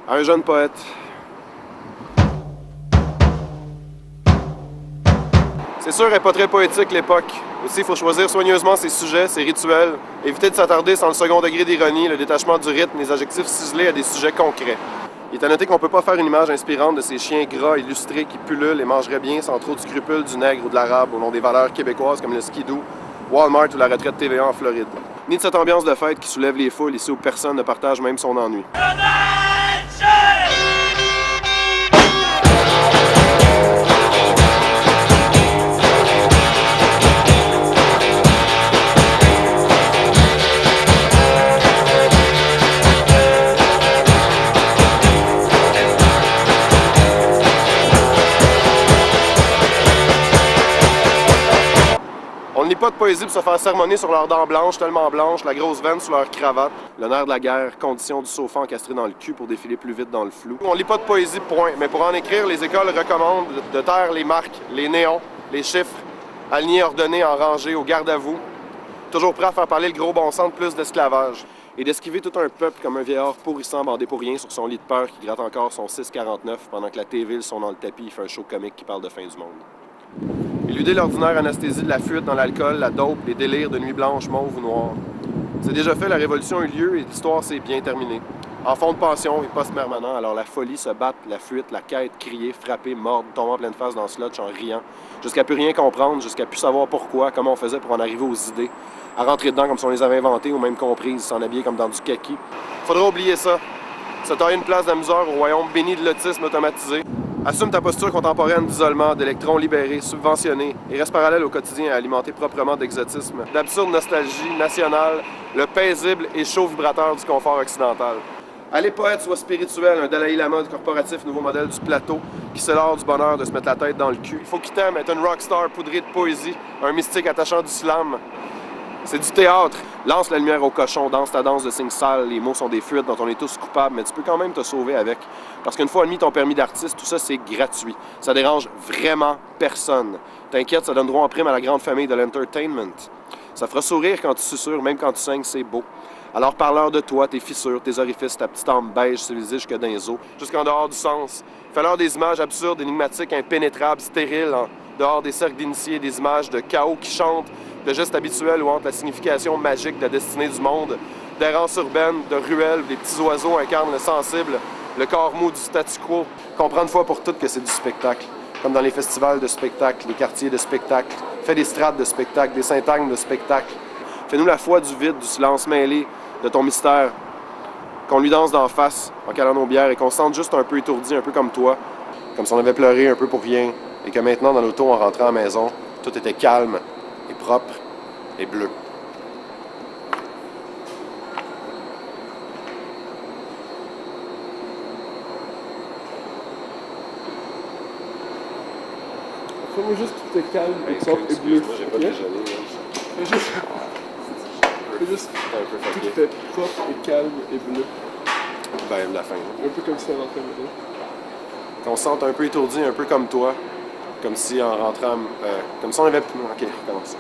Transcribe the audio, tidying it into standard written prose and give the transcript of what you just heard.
À un jeune poète. C'est sûr, elle n'est pas très poétique, l'époque. Aussi, il faut choisir soigneusement ses sujets, ses rituels, éviter de s'attarder sans le second degré d'ironie, le détachement du rythme, les adjectifs ciselés à des sujets concrets. Il est à noter qu'on ne peut pas faire une image inspirante de ces chiens gras illustrés qui pullulent et mangeraient bien sans trop de scrupules du nègre ou de l'arabe au nom des valeurs québécoises comme le skidoo, Walmart ou la retraite TVA en Floride. Ni de cette ambiance de fête qui soulève les foules ici où personne ne partage même son ennui. On ne lit pas de poésie pour se faire sermonner sur leurs dents blanches, tellement blanches, la grosse veine sous leur cravate, le nerf de la guerre, condition du sofa encastré dans le cul pour défiler plus vite dans le flou. On ne lit pas de poésie, point, mais pour en écrire, les écoles recommandent de taire les marques, les néons, les chiffres, alignés, ordonnés, en rangée, au garde-à-vous, toujours prêt à faire parler le gros bon sens de plus d'esclavage, et d'esquiver tout un peuple comme un vieillard pourrissant bandé pour rien sur son lit de peur qui gratte encore son 6,49 pendant que la TV le son dans le tapis fait un show comique qui parle de fin du monde. Éluder l'ordinaire anesthésie de la fuite dans l'alcool, la dope, les délires de nuit blanche, mauve ou noire. C'est déjà fait, la révolution a eu lieu et l'histoire s'est bien terminée. En fond de pension et post-permanent, alors la folie se batte, la fuite, la quête, crier, frapper, mordre, tomber en pleine face dans ce lotch en riant, jusqu'à plus rien comprendre, jusqu'à plus savoir pourquoi, comment on faisait pour en arriver aux idées, à rentrer dedans comme si on les avait inventées ou même comprises, s'en habiller comme dans du kaki. Faudra oublier ça. Se tailler une place d'amuseur au royaume béni de l'autisme automatisé. Assume ta posture contemporaine d'isolement, d'électrons libérés, subventionnés, et reste parallèle au quotidien à alimenter proprement d'exotisme, d'absurde nostalgie nationale, le paisible et chaud vibrateur du confort occidental. Allez poète, sois spirituel, un Dalai Lama du corporatif nouveau modèle du plateau, qui se leurre du bonheur de se mettre la tête dans le cul. Il faut qu'il t'aime, être une rockstar poudrée de poésie, un mystique attachant du slam. C'est du théâtre. Lance la lumière au cochon, danse ta danse de signes sales, les mots sont des fuites dont on est tous coupables, mais tu peux quand même te sauver avec. Parce qu'une fois admis ton permis d'artiste, tout ça c'est gratuit. Ça dérange vraiment personne. T'inquiète, ça donne droit en prime à la grande famille de l'entertainment. Ça fera sourire quand tu susurres, même quand tu saignes, c'est beau. Alors parle-leur de toi, tes fissures, tes orifices, ta petite âme beige civilisée jusque dans les os, jusqu'en dehors du sens. Fais-leur des images absurdes, énigmatiques, impénétrables, stériles, en dehors des cercles d'initiés, des images de chaos qui chantent, de gestes habituels ou entre la signification magique de la destinée du monde, d'errance urbaine, de ruelles, des petits oiseaux incarnent le sensible, le corps mou du statu quo. Comprends une fois pour toutes que c'est du spectacle. Comme dans les festivals de spectacle, les quartiers de spectacle. Fais des strates de spectacle, des syntagmes de spectacle. Fais-nous la foi du vide, du silence mêlé, de ton mystère. Qu'on lui danse d'en face en calant nos bières et qu'on se sente juste un peu étourdi, un peu comme toi. Comme si on avait pleuré un peu pour rien. Et que maintenant, dans l'auto, en rentrant à la maison, tout était calme et propre et bleu. Fais-moi juste tout est calme et propre et bleu. Moi, j'ai pas déjeuné. Fais juste tout est propre et calme et bleu. Ben, la fin. Un peu comme si on rentrait à la maison. Qu'on se sente un peu étourdi, un peu comme toi. Comme si en rentrant... comme si on avait... Ok, recommence.